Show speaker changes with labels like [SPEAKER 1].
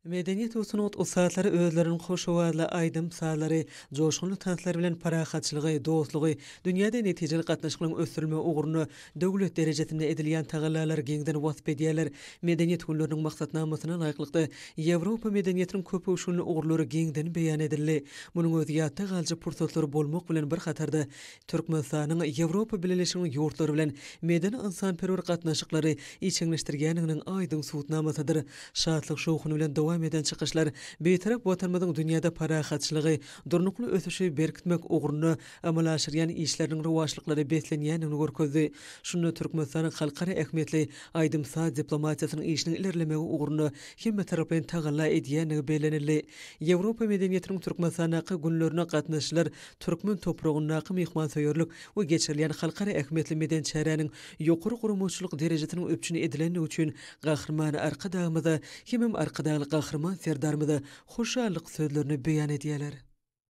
[SPEAKER 1] Medeniyet usunut usatlary özlerinin hoşowazly aýdym salary, joşgunly tanslar bilen parahatçylygy, dostlugy, dünýäde netijeli gatnaşyklaryň ösürilme uguruny döwlet derejesinde edilýän tagallalar geňden wasp edýärler. Medeniyet günleriniň maksatnamasyna laýyklykda Ýewropa medeniyetiniň köp uşunly ugurlary geňden beýan edildi. Munyň öz ýatda galjy pursatlary bolmak bilen bir hatarda Türkmenistanyň Ýewropa Birleşiginiň ýurtlary bilen medeni insanperwer gatnaşyklary içiňleşdirgäniniň aýdyň suwutnamasydyr. Şatlyk şowkuny bilen dowam eden çykyşlar beýtarap watanymyzyň dünýäde parahatçylygy, durnukly ösüşi berkitmek uguruny amalaşdyrýan işleriň rowajlyklary beslenýänini görkezdi. Şunu Türkmenistanyň halkara ähmiýetli aýdymsa diplomatiýasynyň işini ilerlemegi uguruny hemme tarapyn tagalla edýänligi belenildi. Ýewropa medeniyetiniň Türkmenistanyň günlerine gatnaşylar türkmen topragyna mehmansoýarlyk we geçirilýän halkara ähmiýetli meden çäräniň ýokary gurumçylyk derejesiniň öpçüni edilenligi üçin gahrman arkadagymyza hemem arkadagy gahrman serdarmyza hoşallyk sözlerini beýan edýärler.